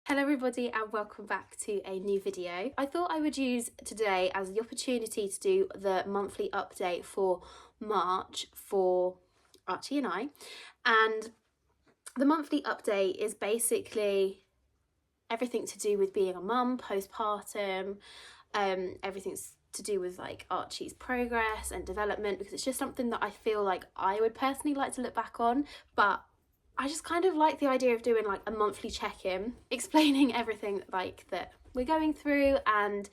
Hello everybody and welcome back to a new video. I thought I would use today as the opportunity to do the monthly update for March for Archie and I. And the monthly update is basically everything to do with being a mum, postpartum, everything's to do with like Archie's progress and development, because it's just something that I feel like I would personally like to look back on, but I just kind of like the idea of doing like a monthly check-in, explaining everything like that we're going through and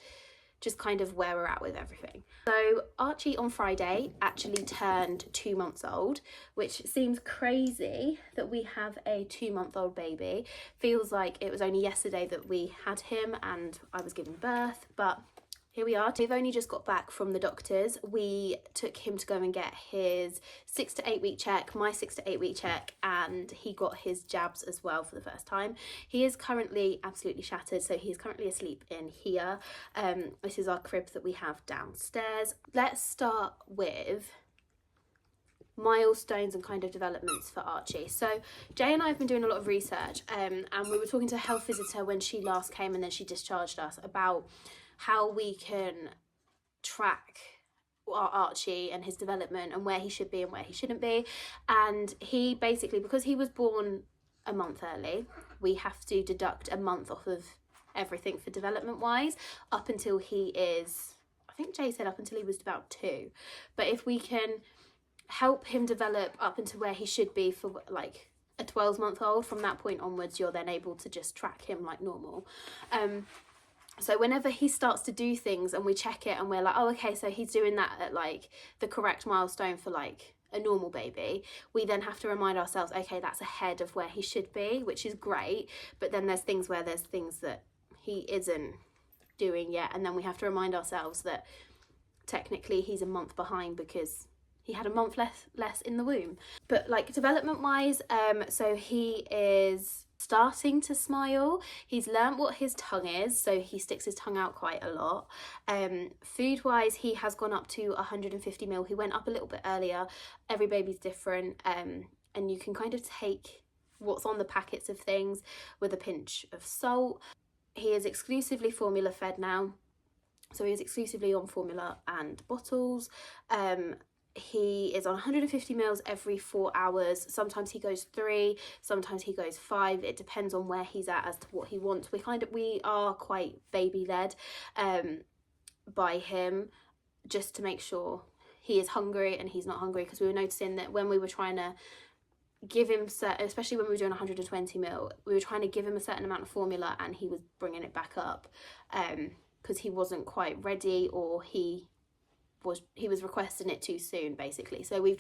just kind of where we're at with everything. So Archie on Friday actually turned 2 months old, which seems crazy that we have a 2-month-old baby. Feels like it was only yesterday that we had him and I was giving birth, but here we are. We've only just got back from the doctors. We took him to go and get his 6 to 8 week check, my 6 to 8 week check, and he got his jabs as well for the first time. He is currently absolutely shattered, so he's currently asleep in here. This is our crib that we have downstairs. Let's start with milestones and kind of developments for Archie. So Jay and I have been doing a lot of research, and we were talking to a health visitor when she last came and then she discharged us about how we can track our Archie and his development and where he should be and where he shouldn't be. And he basically, because he was born a month early, we have to deduct a month off of everything for development wise up until he is, I think Jay said up until he was about 2. But if we can help him develop up into where he should be for like a 12-month-old, from that point onwards you're then able to just track him like normal. So whenever he starts to do things and we check it and we're like, oh, okay, so he's doing that at like the correct milestone for like a normal baby, we then have to remind ourselves, okay, that's ahead of where he should be, which is great. But then there's things that he isn't doing yet. And then we have to remind ourselves that technically he's a month behind because he had a month less in the womb. But like development wise, so he is starting to smile. He's learnt what his tongue is, so he sticks his tongue out quite a lot. Food wise, he has gone up to 150 ml. He went up a little bit earlier. Every baby's different, and you can kind of take what's on the packets of things with a pinch of salt. He is exclusively formula fed now, so he is exclusively on formula and bottles. He is on 150 ml every 4 hours. Sometimes he goes 3, sometimes he goes 5. It depends on where he's at as to what he wants. We are quite baby led by him, just to make sure he is hungry and he's not hungry, because we were noticing that when we were trying to give him especially when we were doing 120 ml, we were trying to give him a certain amount of formula and he was bringing it back up because he wasn't quite ready, or he was requesting it too soon basically. So we've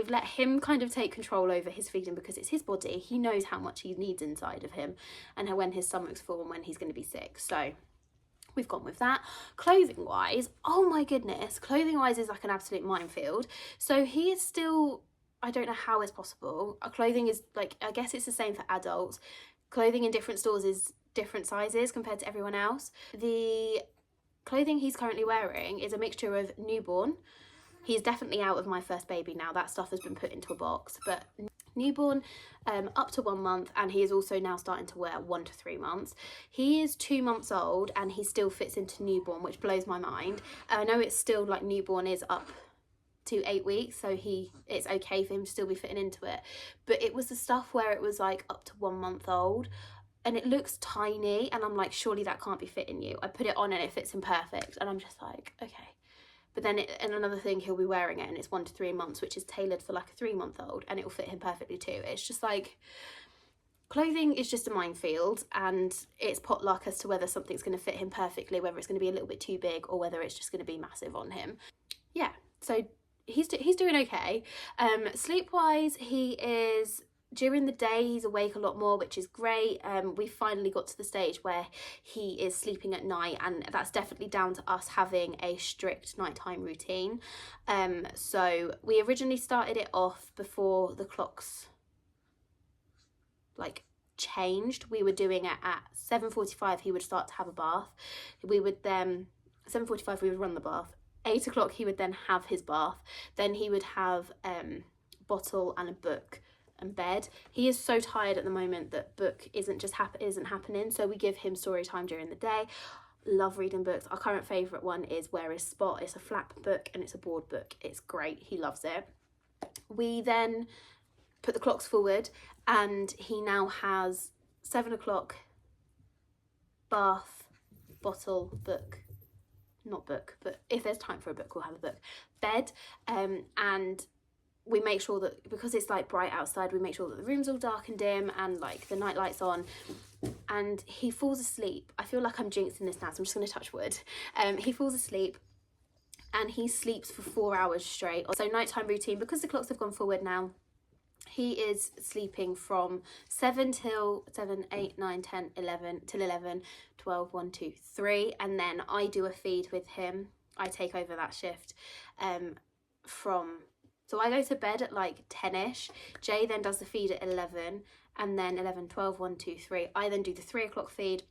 let him kind of take control over his feeding, because it's his body. He knows how much he needs inside of him and when his stomach's full and when he's going to be sick. So we've gone with that. Clothing wise, oh my goodness, clothing wise is like an absolute minefield. So he is still, I don't know how it's possible. Our clothing is like, I guess it's the same for adults. Clothing in different stores is different sizes compared to everyone else. The clothing he's currently wearing is a mixture of newborn. He's definitely out of my first baby now. That stuff has been put into a box, but newborn up to 1 month, and he is also now starting to wear 1 to 3 months. He is 2 months old and he still fits into newborn, which blows my mind. I know it's still like newborn is up to 8 weeks, so it's okay for him to still be fitting into it, but it was the stuff where it was like up to 1 month old and it looks tiny, and I'm like, surely that can't be fitting you. I put it on and it fits him perfect, and I'm just like, okay. But then and another thing, he'll be wearing it and it's 1 to 3 months, which is tailored for like a 3-month-old, and it will fit him perfectly too. It's just like, clothing is just a minefield, and it's potluck as to whether something's going to fit him perfectly, whether it's going to be a little bit too big, or whether it's just going to be massive on him. Yeah, so he's doing okay. Sleep wise, he is, during the day he's awake a lot more, which is great. We finally got to the stage where he is sleeping at night, and that's definitely down to us having a strict nighttime routine. So we originally started it off before the clocks like changed. We were doing it at 7:45. He would start to have a bath. We would then 7:45 we would run the bath. 8 o'clock he would then have his bath. Then he would have bottle and a book and bed. He is so tired at the moment that book isn't happening, so we give him story time during the day. Love reading books. Our current favourite one is Where is Spot. It's a flap book and it's a board book. It's great. He loves it. We then put the clocks forward and he now has 7 o'clock, bath, bottle, book. Not book, but if there's time for a book, we'll have a book. Bed, and we make sure that, because it's like bright outside, we make sure that the room's all dark and dim and like the night light's on, and he falls asleep. I feel like I'm jinxing this now, so I'm just going to touch wood. He falls asleep and he sleeps for 4 hours straight. So nighttime routine, because the clocks have gone forward now, he is sleeping from 7 till 7, 8, 9, 10, 11, till 11, 12, 1, 2, 3. And then I do a feed with him. I take over that shift so I go to bed at like 10ish. Jay then does the feed at 11, and then 11, 12, 1, 2, 3. I then do the 3 o'clock feed,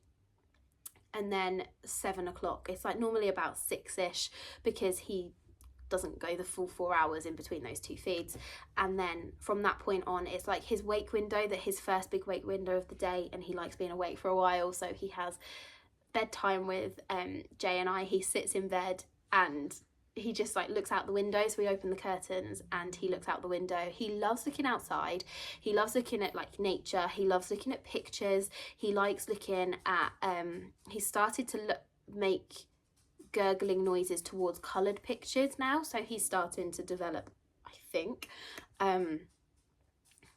and then 7 o'clock. It's like normally about 6ish because he doesn't go the full 4 hours in between those two feeds. And then from that point on, it's like his wake window, his first big wake window of the day, and he likes being awake for a while. So he has bedtime with Jay and I. He sits in bed and he just like looks out the window. So we open the curtains and he looks out the window. He loves looking outside. He loves looking at like nature. He loves looking at pictures. He likes looking at he started to make gurgling noises towards coloured pictures now, so he's starting to develop, I think.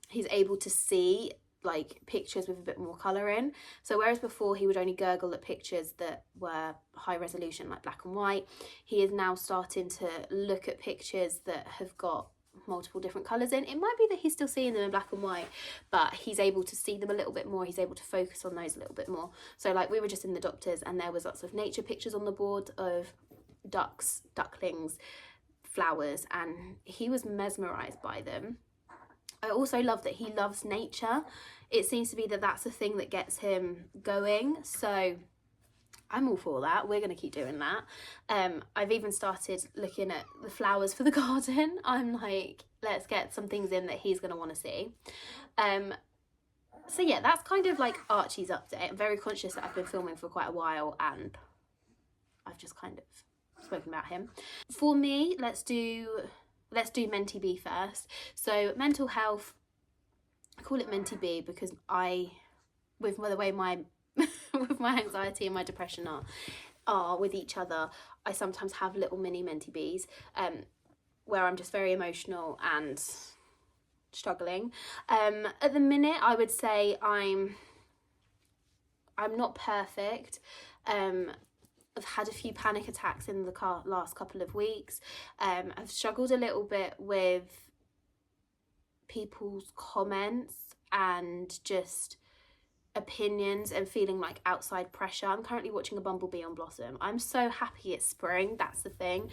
He's able to see like pictures with a bit more colour in. So whereas before he would only gurgle at pictures that were high resolution, like black and white, he is now starting to look at pictures that have got multiple different colours in. It might be that he's still seeing them in black and white, but he's able to see them a little bit more. He's able to focus on those a little bit more. So like we were just in the doctor's and there was lots of nature pictures on the board of ducks, ducklings, flowers, and he was mesmerised by them. I also love that he loves nature. It seems to be that that's the thing that gets him going. So I'm all for that. We're going to keep doing that. I've even started looking at the flowers for the garden. I'm like, let's get some things in that he's going to want to see. So yeah, that's kind of like Archie's update. I'm very conscious that I've been filming for quite a while and I've just kind of spoken about him. For me, let's do Menti B first. So mental health, I call it Menti B because with the way my with my anxiety and my depression are with each other, I sometimes have little mini Menti Bs where I'm just very emotional and struggling. At the minute, I would say I'm not perfect. I've had a few panic attacks in the last couple of weeks. I've struggled a little bit with people's comments and just opinions and feeling like outside pressure. I'm currently watching A Bumblebee on Blossom. I'm so happy it's spring. That's the thing.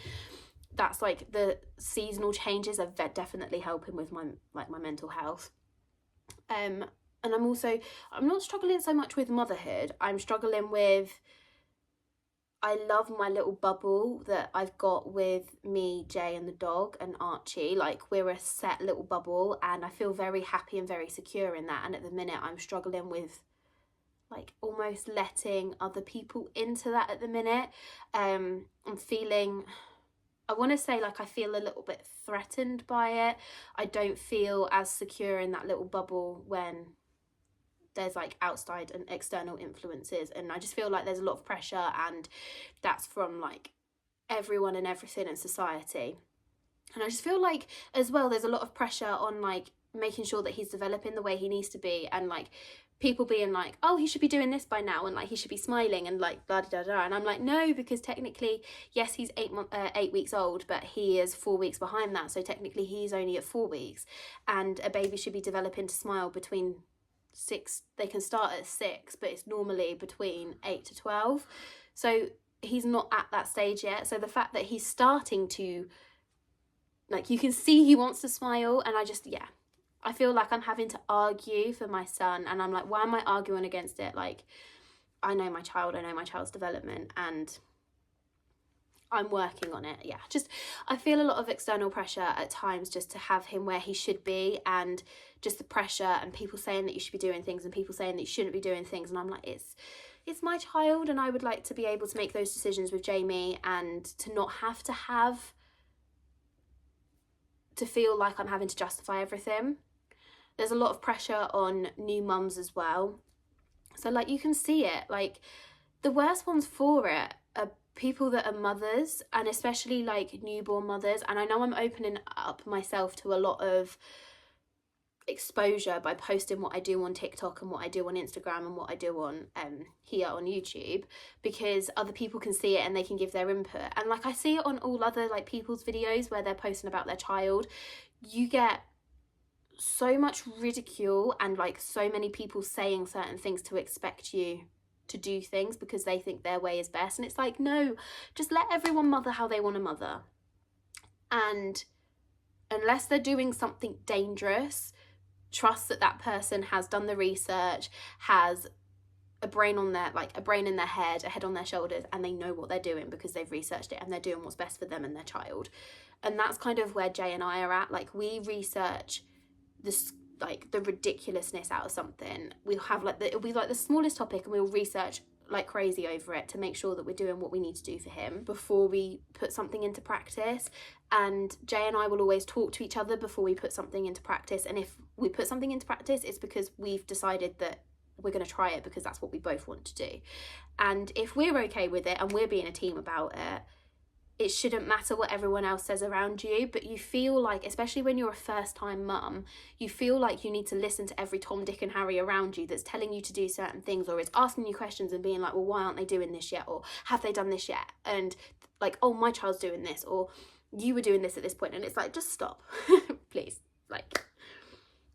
That's like the seasonal changes are definitely helping with my mental health. And I'm not struggling so much with motherhood. I'm struggling with, I love my little bubble that I've got with me, Jay and the dog and Archie. Like we're a set little bubble and I feel very happy and very secure in that. And at the minute I'm struggling with like almost letting other people into that at the minute. I'm feeling, I want to say like I feel a little bit threatened by it. I don't feel as secure in that little bubble when there's like outside and external influences, and I just feel like there's a lot of pressure, and that's from like everyone and everything in society. And I just feel like as well there's a lot of pressure on like making sure that he's developing the way he needs to be, and like people being like, oh, he should be doing this by now, and like he should be smiling and like blah da da da. And I'm like, no, because technically yes, he's 8 weeks old, but he is 4 weeks behind that, so technically he's only at 4 weeks, and a baby should be developing to smile between 6, they can start at 6, but it's normally between 8 to 12, so he's not at that stage yet. So the fact that he's starting to, like, you can see he wants to smile, and I feel like I'm having to argue for my son, and I'm like, why am I arguing against it? Like, I know my child, I know my child's development, and I'm working on it. Yeah, just I feel a lot of external pressure at times just to have him where he should be, and just the pressure and people saying that you should be doing things and people saying that you shouldn't be doing things, and I'm like, it's my child, and I would like to be able to make those decisions with Jamie and to not have to feel like I'm having to justify everything. There's a lot of pressure on new mums as well. So like you can see it, like the worst ones for it are people that are mothers, and especially like newborn mothers. And I know I'm opening up myself to a lot of exposure by posting what I do on TikTok and what I do on Instagram and what I do on here on YouTube, because other people can see it and they can give their input. And like I see it on all other like people's videos where they're posting about their child. You get so much ridicule and like so many people saying certain things to expect you to do things because they think their way is best. And it's like, no, just let everyone mother how they want to mother. And unless they're doing something dangerous, trust that that person has done the research, has a brain in their head, a head on their shoulders, and they know what they're doing because they've researched it and they're doing what's best for them and their child. And that's kind of where Jay and I are at. Like, we research this, like the ridiculousness out of something. We'll have like it'll be like the smallest topic and we'll research like crazy over it to make sure that we're doing what we need to do for him before we put something into practice. And Jay and I will always talk to each other before we put something into practice. And if we put something into practice, it's because we've decided that we're going to try it because that's what we both want to do. And if we're okay with it and we're being a team about it, it shouldn't matter what everyone else says around you. But you feel like, especially when you're a first time mum, you feel like you need to listen to every Tom, Dick and Harry around you that's telling you to do certain things, or is asking you questions and being like, well, why aren't they doing this yet? Or have they done this yet? And like, oh, my child's doing this, or you were doing this at this point. And it's like, just stop, please. Like,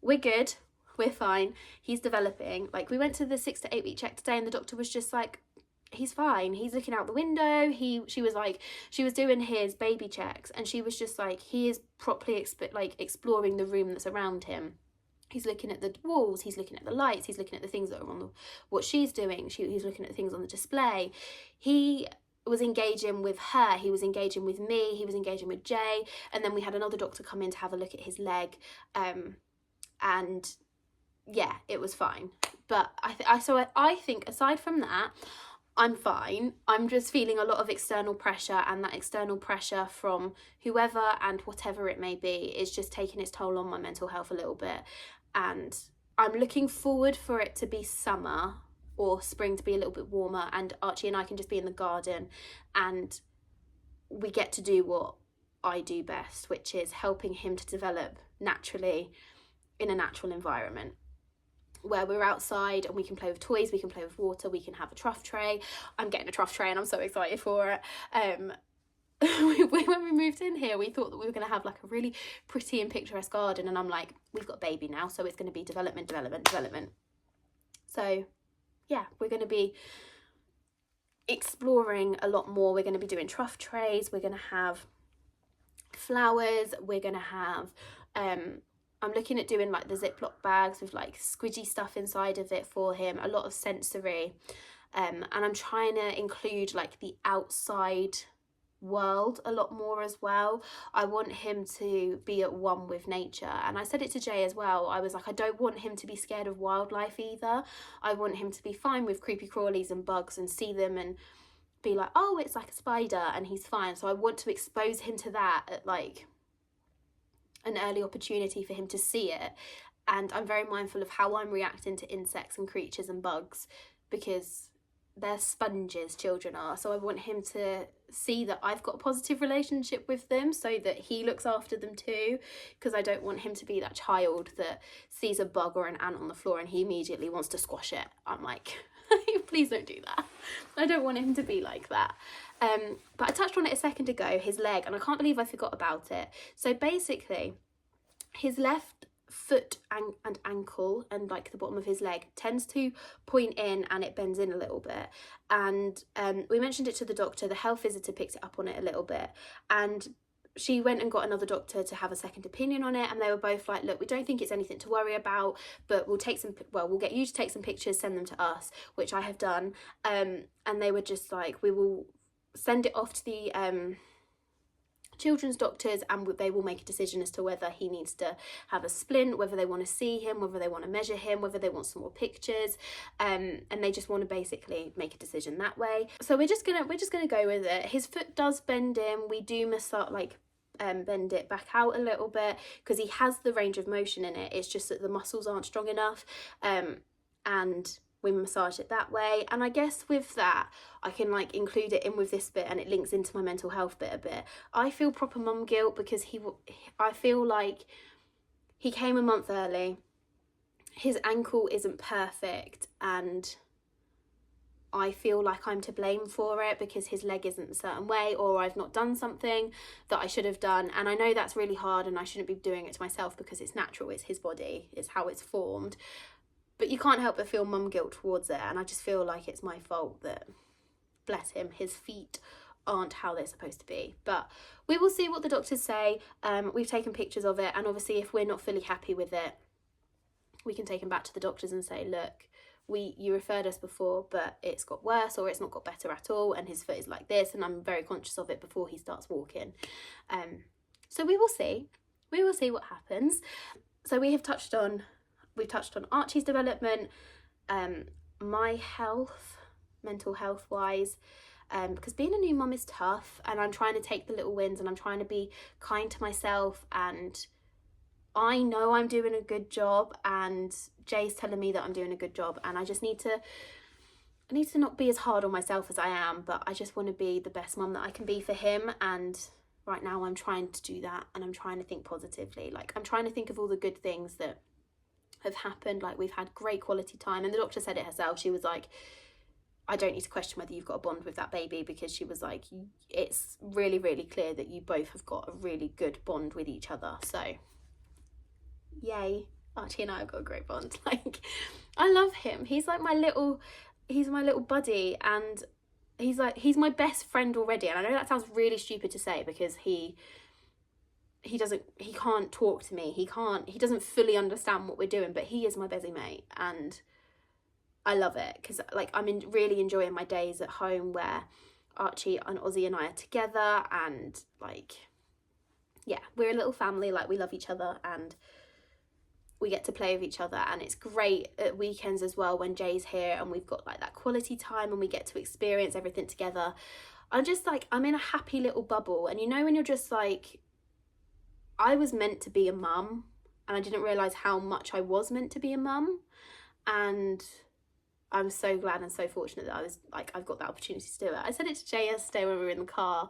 we're good, we're fine, he's developing. Like, we went to the 6 to 8 week check today and the doctor was just like, he's fine, he's looking out the window. She was doing his baby checks and she was just like, he is properly exploring the room that's around him. He's looking at the walls, he's looking at the lights, he's looking at the things that are on what she's doing. He's looking at things on the display. He was engaging with her, he was engaging with me, he was engaging with Jay. And then we had another doctor come in to have a look at his leg, and yeah, it was fine. But I think aside from that, I'm fine. I'm just feeling a lot of external pressure, and that external pressure from whoever and whatever it may be is just taking its toll on my mental health a little bit. And I'm looking forward for it to be summer or spring to be a little bit warmer, and Archie and I can just be in the garden and we get to do what I do best, which is helping him to develop naturally in a natural environment where we're outside and we can play with toys, we can play with water, we can have a trough tray. I'm getting a trough tray and I'm so excited for it. When we moved in here, we thought that we were going to have like a really pretty and picturesque garden, and I'm like, we've got a baby now, so it's going to be development. So yeah, we're going to be exploring a lot more. We're going to be doing trough trays, we're going to have flowers, we're going to have I'm looking at doing like the Ziploc bags with like squidgy stuff inside of it for him, a lot of sensory, and I'm trying to include like the outside world a lot more as well. I want him to be at one with nature, and I said it to Jay as well. I was like, I don't want him to be scared of wildlife either. I want him to be fine with creepy crawlies and bugs and see them and be like, oh, it's like a spider, and he's fine. So I want to expose him to that at like an early opportunity for him to see it. And I'm very mindful of how I'm reacting to insects and creatures and bugs, because they're sponges, children are. So I want him to see that I've got a positive relationship with them so that he looks after them too, because I don't want him to be that child that sees a bug or an ant on the floor and he immediately wants to squash it. I'm like, please don't do that. I don't want him to be like that. But I touched on it a second ago, his leg, and I can't believe I forgot about it. So basically, his left foot and ankle and like the bottom of his leg tends to point in and it bends in a little bit. And we mentioned it to the doctor. The health visitor picked it up on it a little bit, and she went and got another doctor to have a second opinion on it, and they were both like, look, we don't think it's anything to worry about, but we'll get you to take some pictures, send them to us, which I have done. And they were just like, we will send it off to the children's doctors, and they will make a decision as to whether he needs to have a splint, whether they want to see him, whether they want to measure him, whether they want some more pictures, and they just want to basically make a decision that way. So we're just gonna go with it. His foot does bend in. We do massage, like bend it back out a little bit, because he has the range of motion in it. It's just that the muscles aren't strong enough, and we massage it that way. And I guess with that, I can like include it in with this bit, and it links into my mental health bit a bit. I feel proper mum guilt because I feel like he came a month early. His ankle isn't perfect, and I feel like I'm to blame for it because his leg isn't a certain way, or I've not done something that I should have done. And I know that's really hard, and I shouldn't be doing it to myself because it's natural, it's his body, it's how it's formed. But you can't help but feel mum guilt towards it, and I just feel like it's my fault that, bless him, his feet aren't how they're supposed to be. But we will see what the doctors say. We've taken pictures of it, and obviously if we're not fully happy with it, we can take him back to the doctors and say, look, you referred us before, but it's got worse, or it's not got better at all, and his foot is like this, and I'm very conscious of it before he starts walking. So we will see what happens. So we've touched on Archie's development, my health, mental health wise, because being a new mum is tough, and I'm trying to take the little wins, and I'm trying to be kind to myself, and I know I'm doing a good job, and Jay's telling me that I'm doing a good job, and I just need to not be as hard on myself as I am, but I just want to be the best mum that I can be for him. And right now I'm trying to do that, and I'm trying to think positively. Like, I'm trying to think of all the good things that have happened. Like, we've had great quality time, and the doctor said it herself. She was like, I don't need to question whether you've got a bond with that baby, because she was like, it's really, really clear that you both have got a really good bond with each other. So yay, Archie and I have got a great bond. Like, I love him. He's my little buddy, and he's my best friend already. And I know that sounds really stupid to say, because he can't talk to me, he doesn't fully understand what we're doing, but he is my busy mate, and I love it, because like I'm really enjoying my days at home where Archie and Ozzy and I are together, and like, yeah, we're a little family. Like, we love each other, and we get to play with each other, and it's great at weekends as well when Jay's here, and we've got like that quality time, and we get to experience everything together. I'm just like, I'm in a happy little bubble. And you know, when you're just like, I was meant to be a mum, and I didn't realise how much I was meant to be a mum, and I'm so glad and so fortunate that I've got that opportunity to do it. I said it to Jay yesterday when we were in the car,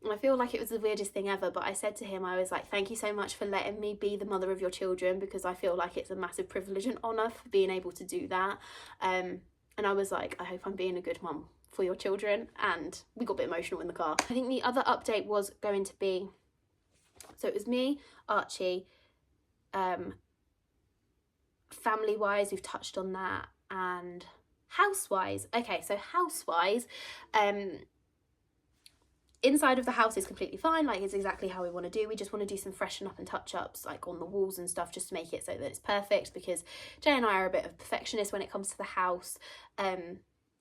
and I feel like it was the weirdest thing ever, but I said to him, I was like, thank you so much for letting me be the mother of your children, because I feel like it's a massive privilege and honour for being able to do that. And I was like, I hope I'm being a good mum for your children. And we got a bit emotional in the car. I think the other update was going to be, so it was me, Archie, family-wise, we've touched on that, and house-wise. Okay, so house-wise, inside of the house is completely fine. Like, it's exactly how we want to do. We just want to do some freshen up and touch-ups, like on the walls and stuff, just to make it so that it's perfect, because Jay and I are a bit of perfectionists when it comes to the house.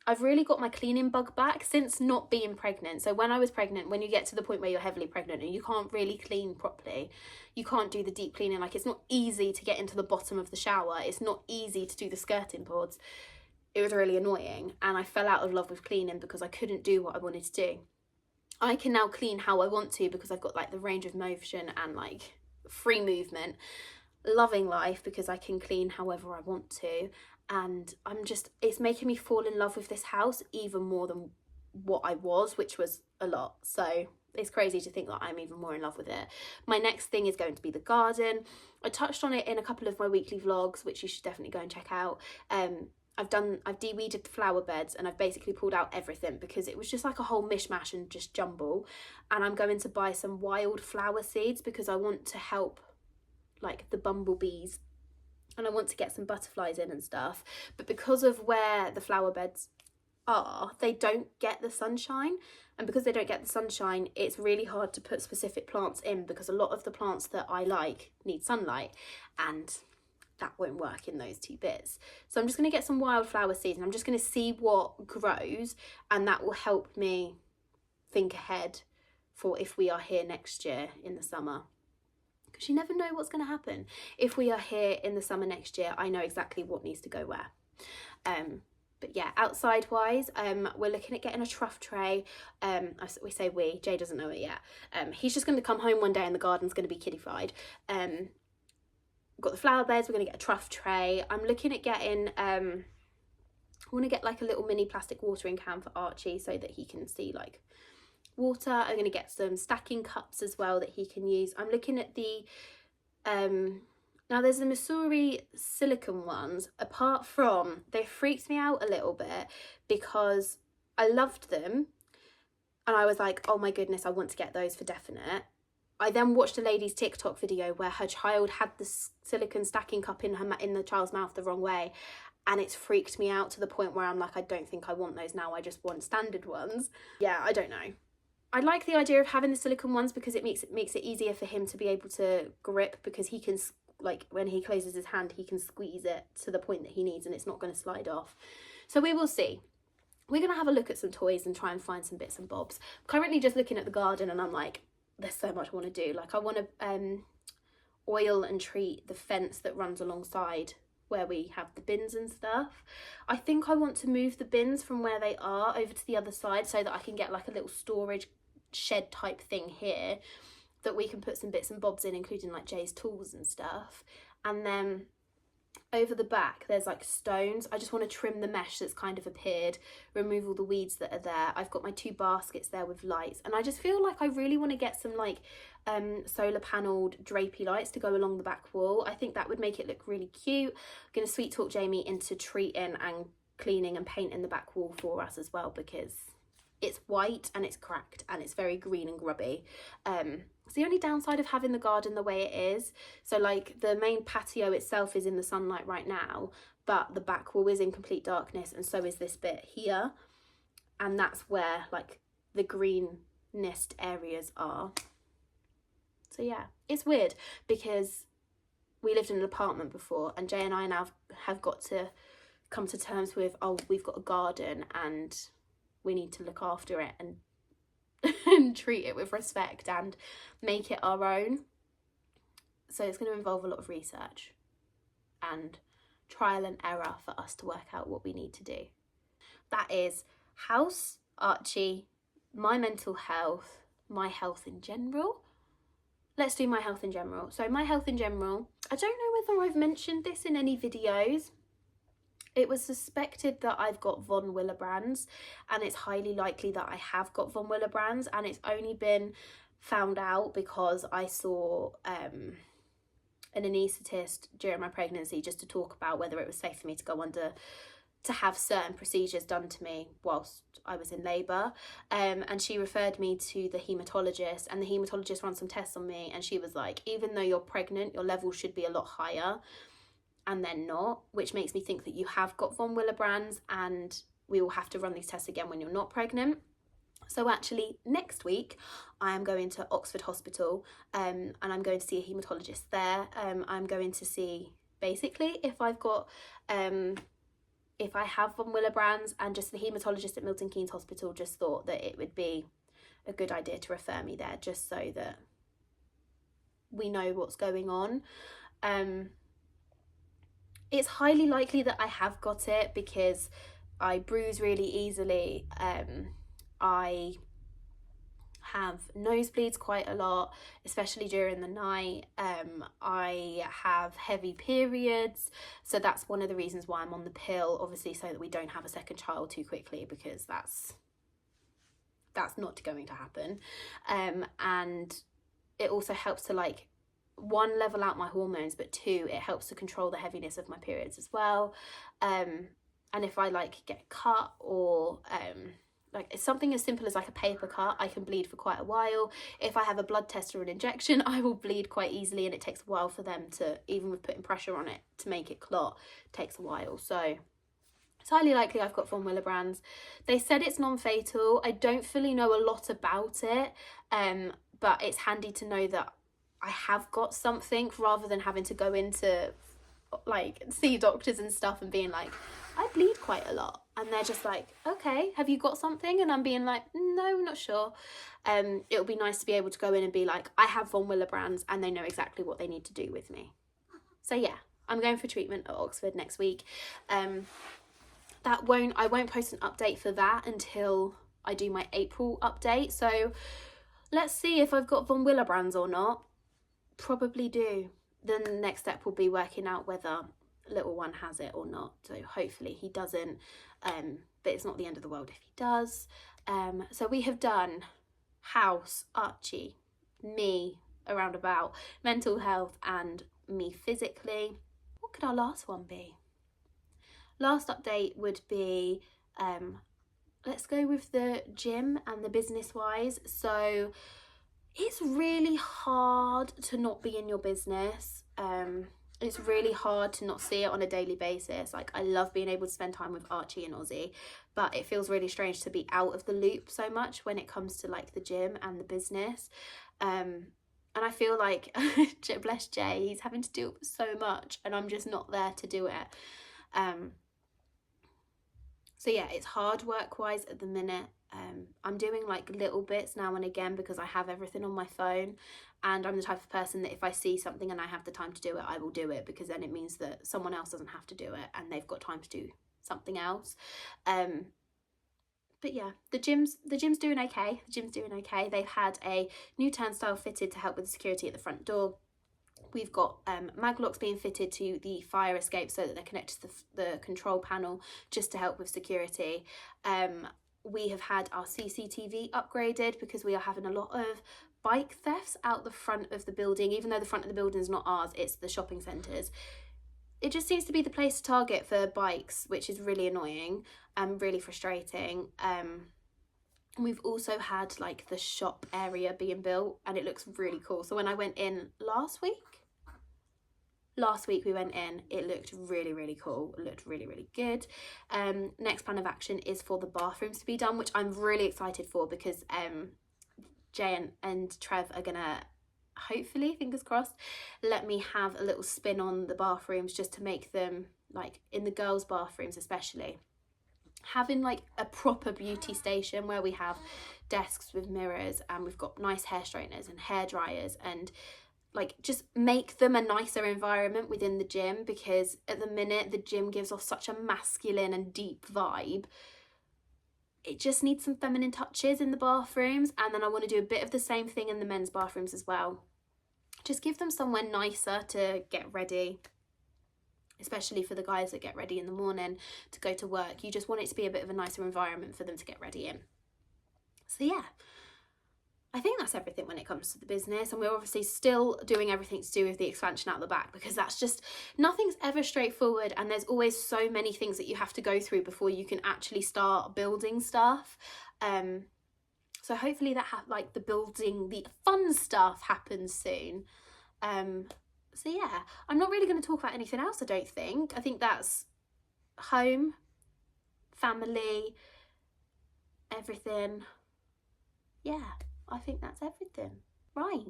I've really got my cleaning bug back since not being pregnant. So when I was pregnant, when you get to the point where you're heavily pregnant and you can't really clean properly, you can't do the deep cleaning. Like, it's not easy to get into the bottom of the shower. It's not easy to do the skirting boards. It was really annoying, and I fell out of love with cleaning because I couldn't do what I wanted to do. I can now clean how I want to because I've got like the range of motion and like free movement. Loving life because I can clean however I want to. And it's making me fall in love with this house even more than what I was, which was a lot. So it's crazy to think that I'm even more in love with it. My next thing is going to be the garden. I touched on it in a couple of my weekly vlogs, which you should definitely go and check out. I've de-weeded the flower beds, and I've basically pulled out everything because it was just like a whole mishmash and just jumble. And I'm going to buy some wild flower seeds because I want to help like the bumblebees, and I want to get some butterflies in and stuff. But because of where the flower beds are, they don't get the sunshine. And because they don't get the sunshine, it's really hard to put specific plants in because a lot of the plants that I like need sunlight, and that won't work in those two bits. So I'm just going to get some wildflower seeds, and I'm just going to see what grows, and that will help me think ahead for if we are here next year in the summer, because you never know what's going to happen. If we are here in the summer next year, I know exactly what needs to go where. But yeah, outside wise, we're looking at getting a truff tray. We say we, Jay doesn't know it yet. He's just going to come home one day and the garden's going to be kiddified. Got the flower beds, we're going to get a truff tray. I'm looking at getting, I want to get like a little mini plastic watering can for Archie so that he can see like water. I'm going to get some stacking cups as well that he can use. I'm looking at the, now there's the Missouri silicone ones. Apart from, they freaked me out a little bit because I loved them and I was like, oh my goodness, I want to get those for definite. I then watched a lady's TikTok video where her child had the silicone stacking cup in the child's mouth the wrong way, and it's freaked me out to the point where I'm like, I don't think I want those now, I just want standard ones. Yeah, I don't know. I like the idea of having the silicone ones because it makes it easier for him to be able to grip, because he can, like when he closes his hand, he can squeeze it to the point that he needs and it's not going to slide off. So we will see. We're going to have a look at some toys and try and find some bits and bobs. I'm currently just looking at the garden and I'm like, there's so much I want to do. Like I want to oil and treat the fence that runs alongside where we have the bins and stuff. I think I want to move the bins from where they are over to the other side so that I can get like a little storage shed type thing here that we can put some bits and bobs in, including like Jay's tools and stuff. And then over the back there's like stones. I just want to trim the mesh that's kind of appeared, remove all the weeds that are there. I've got my 2 baskets there with lights, and I just feel like I really want to get some like solar panelled drapey lights to go along the back wall. I think that would make it look really cute. I'm going to sweet talk Jamie into treating and cleaning and painting the back wall for us as well, because it's white and it's cracked and it's very green and grubby. It's the only downside of having the garden the way it is. So like the main patio itself is in the sunlight right now, but the back wall is in complete darkness, and so is this bit here. And that's where like the greenest areas are. So yeah, it's weird because we lived in an apartment before, and Jay and I now have got to come to terms with, oh, we've got a garden and we need to look after it and and treat it with respect and make it our own. So it's going to involve a lot of research and trial and error for us to work out what we need to do. That is house, Archie, my mental health, my health in general. Let's do my health in general. So my health in general, I don't know whether I've mentioned this in any videos. It was suspected that I've got von Willebrand's, and it's highly likely that I have got von Willebrand's, and it's only been found out because I saw an anaesthetist during my pregnancy just to talk about whether it was safe for me to go under, to have certain procedures done to me whilst I was in labour, and she referred me to the haematologist, and the haematologist ran some tests on me, and she was like, even though you're pregnant, your levels should be a lot higher. And they're not, which makes me think that you have got von Willebrand's, and we will have to run these tests again when you're not pregnant. So actually next week I am going to Oxford Hospital, and I'm going to see a haematologist there. I'm going to see basically if I've got if I have von Willebrand's, and just the haematologist at Milton Keynes Hospital just thought that it would be a good idea to refer me there just so that we know what's going on. It's highly likely that I have got it because I bruise really easily. I have nosebleeds quite a lot, especially during the night. I have heavy periods, so that's one of the reasons why I'm on the pill, obviously, so that we don't have a second child too quickly, because that's not going to happen. And it also helps to like, 1, level out my hormones, but 2, it helps to control the heaviness of my periods as well. And if I like get cut, or like it's something as simple as like a paper cut, I can bleed for quite a while. If I have a blood test or an injection, I will bleed quite easily, and it takes a while for them to, even with putting pressure on it to make it clot, takes a while. So it's highly likely I've got von Willebrand's. They said it's non-fatal. I don't fully know a lot about it, but it's handy to know that I have got something rather than having to go into like see doctors and stuff and being like, I bleed quite a lot, and they're just like, okay, have you got something? And I'm being like, no, not sure. It'll be nice to be able to go in and be like, I have von Willebrand's, and they know exactly what they need to do with me. So yeah, I'm going for treatment at Oxford next week. I won't post an update for that until I do my April update. So let's see if I've got von Willebrand's or not. Probably do. Then the next step will be working out whether little one has it or not. So hopefully he doesn't, but it's not the end of the world if he does. So we have done house, Archie, me around about, mental health, and me physically. What could our last one be? Last update would be, let's go with the gym and the business wise. So it's really hard to not be in your business. It's really hard to not see it on a daily basis. Like, I love being able to spend time with Archie and Ozzy, but it feels really strange to be out of the loop so much when it comes to like the gym and the business. And I feel like, bless Jay, he's having to do so much and I'm just not there to do it. So yeah, it's hard work-wise at the minute. I'm doing like little bits now and again because I have everything on my phone, and I'm the type of person that if I see something and I have the time to do it, I will do it, because then it means that someone else doesn't have to do it and they've got time to do something else. But yeah, the gym's doing okay. The gym's doing okay. They've had a new turnstile fitted to help with the security at the front door. We've got maglocks being fitted to the fire escape so that they're connected to the control panel just to help with security. We have had our CCTV upgraded because we are having a lot of bike thefts out the front of the building. Even though the front of the building is not ours, it's the shopping centres. It just seems to be the place to target for bikes, which is really annoying and really frustrating. We've also had like the shop area being built and it looks really cool. So when I went in last week we went in, it looked really, really cool. It looked really, really good. Next plan of action is for the bathrooms to be done, which I'm really excited for, because Jay and Trev are gonna, hopefully, fingers crossed, let me have a little spin on the bathrooms just to make them, like in the girls' bathrooms especially, having like a proper beauty station where we have desks with mirrors and we've got nice hair straighteners and hair dryers, and like just make them a nicer environment within the gym, because at the minute the gym gives off such a masculine and deep vibe. It just needs some feminine touches in the bathrooms, and then I want to do a bit of the same thing in the men's bathrooms as well. Just give them somewhere nicer to get ready, especially for the guys that get ready in the morning to go to work. You just want it to be a bit of a nicer environment for them to get ready in. So yeah, I think that's everything when it comes to the business, and we're obviously still doing everything to do with the expansion out the back, because that's just, nothing's ever straightforward, and there's always so many things that you have to go through before you can actually start building stuff. So hopefully that like the building, the fun stuff happens soon. So yeah, I'm not really going to talk about anything else, I don't think. I think that's home, family, everything. Yeah, I think that's everything. Right,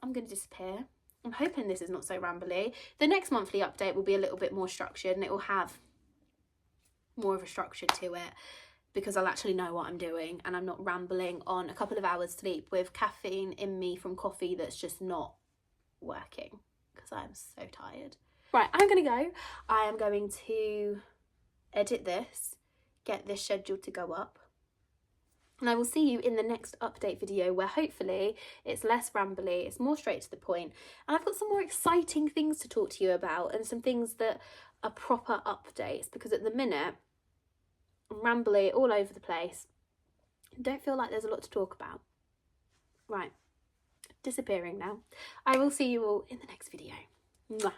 I'm going to disappear. I'm hoping this is not so rambly. The next monthly update will be a little bit more structured, and it will have more of a structure to it, because I'll actually know what I'm doing and I'm not rambling on a couple of hours sleep with caffeine in me from coffee that's just not working, because I'm so tired. Right, I'm going to go. I am going to edit this, get this scheduled to go up, and I will see you in the next update video, where hopefully it's less rambly, it's more straight to the point, and I've got some more exciting things to talk to you about, and some things that are proper updates, because at the minute I'm rambly all over the place. Don't feel like there's a lot to talk about. Right, disappearing now. I will see you all in the next video. Mwah.